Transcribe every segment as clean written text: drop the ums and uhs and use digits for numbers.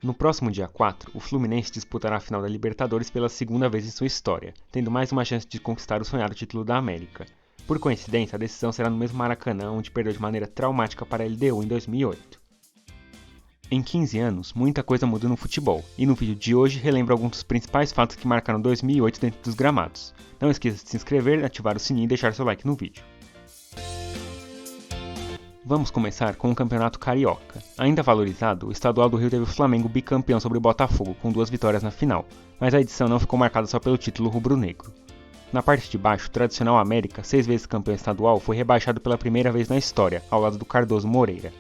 No próximo dia 4, o Fluminense disputará a final da Libertadores pela segunda vez em sua história, tendo mais uma chance de conquistar o sonhado título da América. Por coincidência, a decisão será no mesmo Maracanã, onde perdeu de maneira traumática para a LDU em 2008. Em 15 anos, muita coisa muda no futebol, e no vídeo de hoje relembro alguns dos principais fatos que marcaram 2008 dentro dos gramados. Não esqueça de se inscrever, ativar o sininho e deixar seu like no vídeo. Vamos começar com o Campeonato Carioca. Ainda valorizado, o Estadual do Rio teve o Flamengo bicampeão sobre o Botafogo, com 2 vitórias na final, mas a edição não ficou marcada só pelo título rubro-negro. Na parte de baixo, o tradicional América, 6 vezes campeão estadual, foi rebaixado pela primeira vez na história, ao lado do Cardoso Moreira.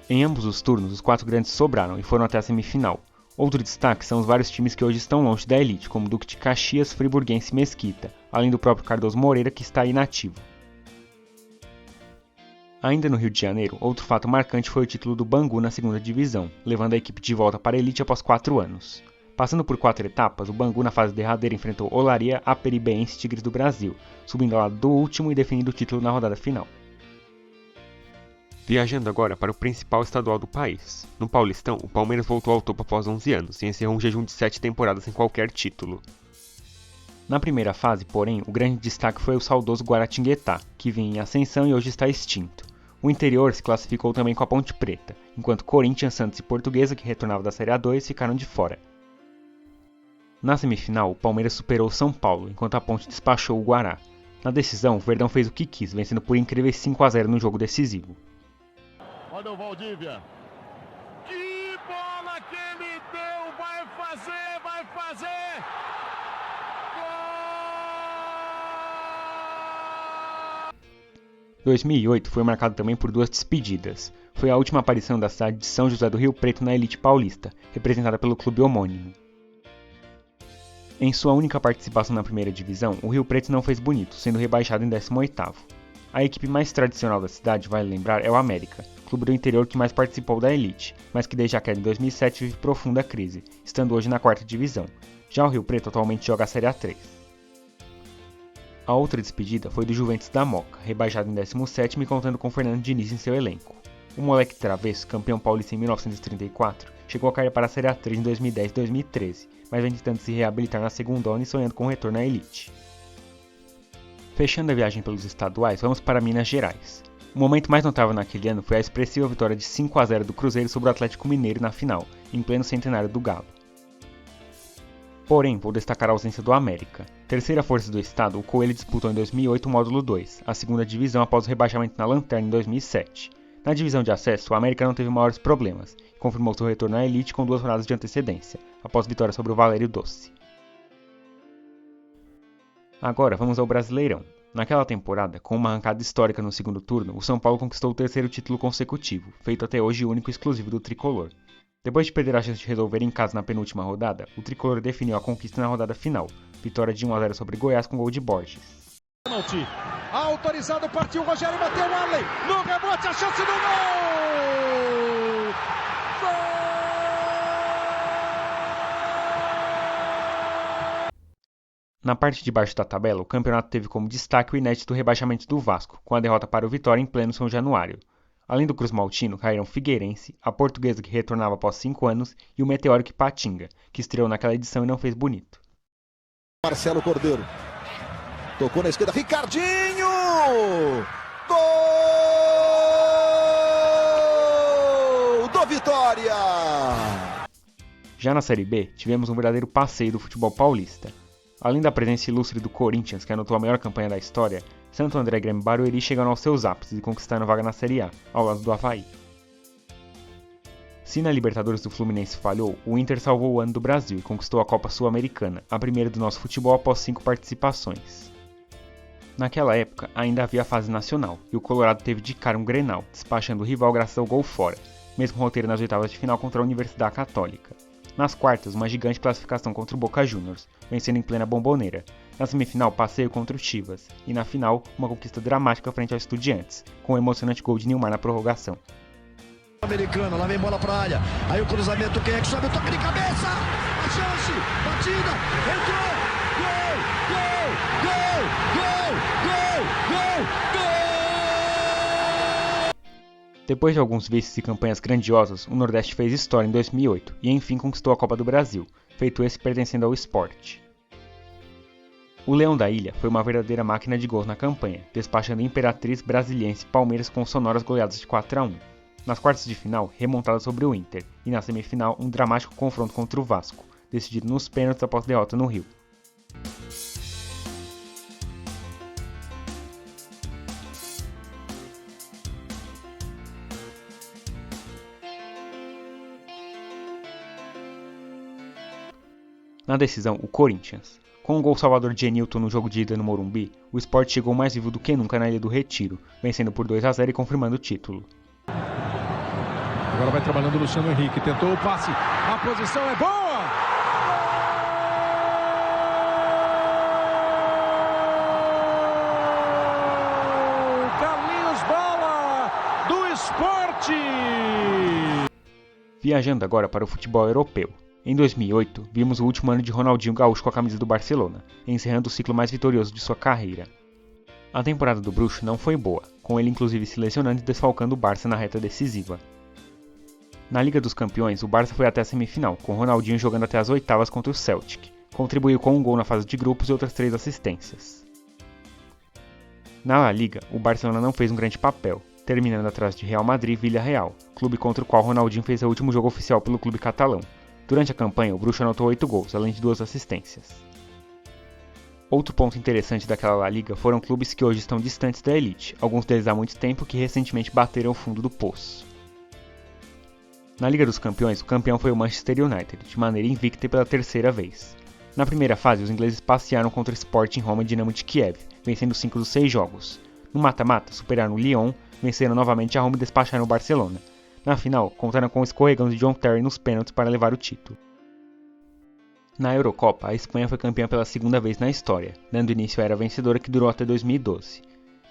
Em ambos os turnos, os 4 grandes sobraram e foram até a semifinal. Outro destaque são os vários times que hoje estão longe da elite, como Duque de Caxias, Friburguense e Mesquita, além do próprio Cardoso Moreira, que está inativo. Ainda no Rio de Janeiro, outro fato marcante foi o título do Bangu na segunda divisão, levando a equipe de volta para a elite após 4 anos. Passando por 4 etapas, o Bangu na fase derradeira enfrentou Olaria, Aperibense e Tigres do Brasil, subindo ao lado do último e definindo o título na rodada final. Viajando agora para o principal estadual do país. No Paulistão, o Palmeiras voltou ao topo após 11 anos e encerrou um jejum de 7 temporadas sem qualquer título. Na primeira fase, porém, o grande destaque foi o saudoso Guaratinguetá, que vinha em ascensão e hoje está extinto. O interior se classificou também com a Ponte Preta, enquanto Corinthians, Santos e Portuguesa, que retornava da Série A2, ficaram de fora. Na semifinal, o Palmeiras superou o São Paulo, enquanto a Ponte despachou o Guará. Na decisão, o Verdão fez o que quis, vencendo por incríveis 5-0 no jogo decisivo. Olha o Valdívia. Que bola que ele deu! Vai fazer, vai fazer! 2008 foi marcado também por 2 despedidas. Foi a última aparição da cidade de São José do Rio Preto na elite paulista, representada pelo clube homônimo. Em sua única participação na primeira divisão, o Rio Preto não fez bonito, sendo rebaixado em 18º. A equipe mais tradicional da cidade, vale lembrar, é o América, clube do interior que mais participou da elite, mas que desde a queda em 2007 vive profunda crise, estando hoje na 4ª divisão. Já o Rio Preto atualmente joga a Série A3. A outra despedida foi do Juventus da Moca, rebaixado em 17º e contando com Fernando Diniz em seu elenco. O moleque travesso, campeão paulista em 1934, chegou a cair para a Série A3 em 2010 e 2013, mas vem tentando se reabilitar na segundona e sonhando com o retorno à elite. Fechando a viagem pelos estaduais, vamos para Minas Gerais. O momento mais notável naquele ano foi a expressiva vitória de 5-0 do Cruzeiro sobre o Atlético Mineiro na final, em pleno centenário do Galo. Porém, vou destacar a ausência do América. Terceira força do estado, o Coelho disputou em 2008 o módulo 2, a segunda divisão após o rebaixamento na Lanterna em 2007. Na divisão de acesso, o América não teve maiores problemas e confirmou seu retorno à elite com 2 rodadas de antecedência, após vitória sobre o Valério Doce. Agora vamos ao Brasileirão. Naquela temporada, com uma arrancada histórica no segundo turno, o São Paulo conquistou o 3º título consecutivo, feito até hoje único e exclusivo do tricolor. Depois de perder a chance de resolver em casa na penúltima rodada, o tricolor definiu a conquista na rodada final, vitória de 1-0 sobre Goiás com gol de Borges. Autorizado, partiu o Rogério, bateu o Arley, no rebote a chance do gol! Gol! Na parte de baixo da tabela, o campeonato teve como destaque o inédito rebaixamento do Vasco, com a derrota para o Vitória em pleno São Januário. Além do Cruz Maltino, caíram Figueirense, a Portuguesa que retornava após 5 anos e o Meteórico Ipatinga, que estreou naquela edição e não fez bonito. Marcelo Cordeiro. Tocou na esquerda, Ricardinho! Gol do Vitória! Já na Série B, tivemos um verdadeiro passeio do futebol paulista. Além da presença ilustre do Corinthians, que anotou a melhor campanha da história, Santo André, Grêmio e Barueri chegaram aos seus ápices e conquistaram vaga na Série A, ao lado do Avaí. Se na Libertadores do Fluminense falhou, o Inter salvou o ano do Brasil e conquistou a Copa Sul-Americana, a primeira do nosso futebol após 5 participações. Naquela época, ainda havia a fase nacional, e o Colorado teve de cara um Grenal, despachando o rival graças ao gol fora, mesmo roteiro nas oitavas de final contra a Universidade Católica. Nas quartas, uma gigante classificação contra o Boca Juniors, vencendo em plena Bomboneira. Na semifinal, passeio contra o Chivas. E na final, uma conquista dramática frente aos Estudiantes, com o emocionante gol de Nilmar na prorrogação. Americano, lá vem bola pra área. Aí o cruzamento, quem é que sobe o toque de cabeça? A chance, batida, entrou! Gol! Gol! Gol! Gol! Gol! Gol! Gol! Depois de alguns vices e campanhas grandiosas, o Nordeste fez história em 2008 e enfim conquistou a Copa do Brasil, feito esse pertencendo ao Sport. O Leão da Ilha foi uma verdadeira máquina de gols na campanha, despachando Imperatriz, Brasiliense e Palmeiras com sonoras goleadas de 4-1. Nas quartas de final, remontada sobre o Inter, e na semifinal, um dramático confronto contra o Vasco, decidido nos pênaltis após derrota no Rio. Na decisão, o Corinthians. Com o gol salvador de Enilton no jogo de ida no Morumbi, o Sport chegou mais vivo do que nunca na Ilha do Retiro, vencendo por 2-0 e confirmando o título. Agora vai trabalhando o Luciano Henrique, tentou o passe, a posição é boa! Carlinhos Bala, do Sport! Viajando agora para o futebol europeu. Em 2008, vimos o último ano de Ronaldinho Gaúcho com a camisa do Barcelona, encerrando o ciclo mais vitorioso de sua carreira. A temporada do Bruxo não foi boa, com ele inclusive se lesionando e desfalcando o Barça na reta decisiva. Na Liga dos Campeões, o Barça foi até a semifinal, com Ronaldinho jogando até as oitavas contra o Celtic. Contribuiu com um gol na fase de grupos e outras 3 assistências. Na La Liga, o Barcelona não fez um grande papel, terminando atrás de Real Madrid e Villarreal, clube contra o qual Ronaldinho fez seu último jogo oficial pelo clube catalão. Durante a campanha, o Bruxo anotou 8 gols, além de 2 assistências. Outro ponto interessante daquela La Liga foram clubes que hoje estão distantes da elite, alguns deles há muito tempo que recentemente bateram o fundo do poço. Na Liga dos Campeões, o campeão foi o Manchester United, de maneira invicta e pela terceira vez. Na primeira fase, os ingleses passearam contra o Sporting Roma e Dinamo de Kiev, vencendo 5 dos 6 jogos. No mata-mata, superaram o Lyon, venceram novamente a Roma e despacharam o Barcelona. Na final, contaram com o escorregão de John Terry nos pênaltis para levar o título. Na Eurocopa, a Espanha foi campeã pela segunda vez na história, dando início à era vencedora que durou até 2012.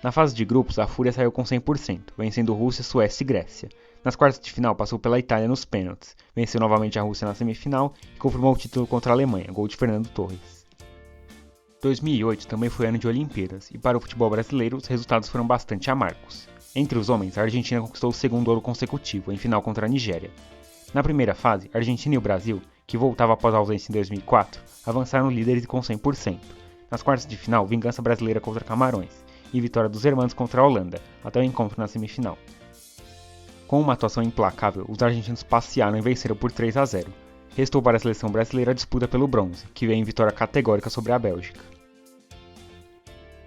Na fase de grupos, a Fúria saiu com 100%, vencendo Rússia, Suécia e Grécia. Nas quartas de final, passou pela Itália nos pênaltis, venceu novamente a Rússia na semifinal e confirmou o título contra a Alemanha, gol de Fernando Torres. 2008 também foi ano de Olimpíadas, e para o futebol brasileiro, os resultados foram bastante amargos. Entre os homens, a Argentina conquistou o segundo ouro consecutivo, em final contra a Nigéria. Na primeira fase, a Argentina e o Brasil, que voltava após a ausência em 2004, avançaram líderes com 100%. Nas quartas de final, vingança brasileira contra Camarões, e vitória dos hermanos contra a Holanda, até o encontro na semifinal. Com uma atuação implacável, os argentinos passearam e venceram por 3-0. Restou para a seleção brasileira a disputa pelo bronze, que veio em vitória categórica sobre a Bélgica.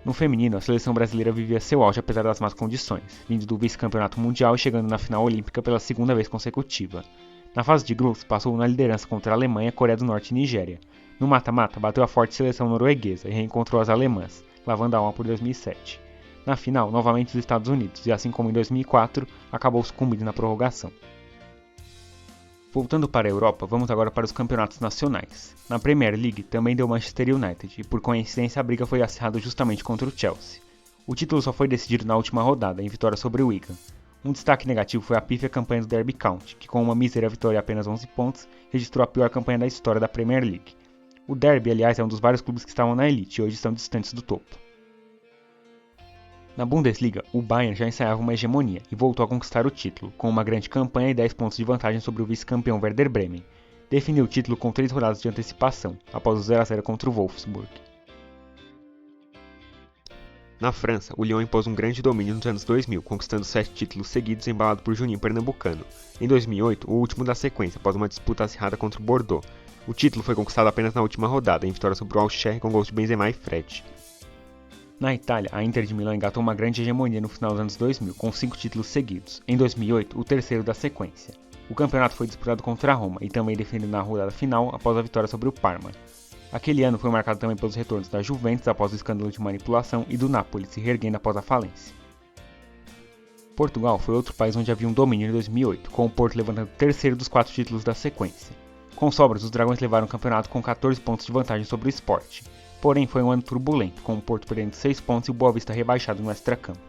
No feminino, a seleção brasileira vivia seu auge apesar das más condições, vindo do vice-campeonato mundial e chegando na final olímpica pela segunda vez consecutiva. Na fase de grupos, passou na liderança contra a Alemanha, Coreia do Norte e Nigéria. No mata-mata, bateu a forte seleção norueguesa e reencontrou as alemãs, lavando a alma por 2007. Na final, novamente os Estados Unidos, e assim como em 2004, acabou sucumbindo na prorrogação. Voltando para a Europa, vamos agora para os campeonatos nacionais. Na Premier League também deu Manchester United, e por coincidência a briga foi acirrada justamente contra o Chelsea. O título só foi decidido na última rodada, em vitória sobre o Wigan. Um destaque negativo foi a pífia campanha do Derby County, que com uma mísera vitória e apenas 11 pontos, registrou a pior campanha da história da Premier League. O Derby, aliás, é um dos vários clubes que estavam na elite e hoje estão distantes do topo. Na Bundesliga, o Bayern já ensaiava uma hegemonia e voltou a conquistar o título, com uma grande campanha e 10 pontos de vantagem sobre o vice-campeão Werder Bremen. Definiu o título com 3 rodadas de antecipação, após o 0-0 contra o Wolfsburg. Na França, o Lyon impôs um grande domínio nos anos 2000, conquistando 7 títulos seguidos embalado por Juninho Pernambucano. Em 2008, o último da sequência, após uma disputa acirrada contra o Bordeaux. O título foi conquistado apenas na última rodada, em vitória sobre o Auxerre com gols de Benzema e Fred. Na Itália, a Inter de Milão engatou uma grande hegemonia no final dos anos 2000, com 5 títulos seguidos. Em 2008, o terceiro da sequência. O campeonato foi disputado contra a Roma e também definido na rodada final após a vitória sobre o Parma. Aquele ano foi marcado também pelos retornos da Juventus após o escândalo de manipulação e do Napoli se reerguendo após a falência. Portugal foi outro país onde havia um domínio em 2008, com o Porto levantando o terceiro dos 4 títulos da sequência. Com sobras, os Dragões levaram o campeonato com 14 pontos de vantagem sobre o Sport. Porém, foi um ano turbulento, com o Porto perdendo 6 pontos e o Boa Vista rebaixado no extracampo.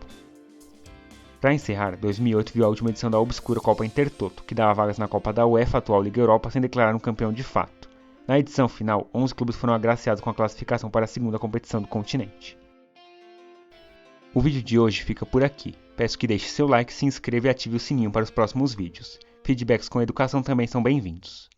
Para encerrar, 2008 viu a última edição da obscura Copa Intertoto, que dava vagas na Copa da UEFA, atual Liga Europa, sem declarar um campeão de fato. Na edição final, 11 clubes foram agraciados com a classificação para a segunda competição do continente. O vídeo de hoje fica por aqui. Peço que deixe seu like, se inscreva e ative o sininho para os próximos vídeos. Feedbacks com educação também são bem-vindos.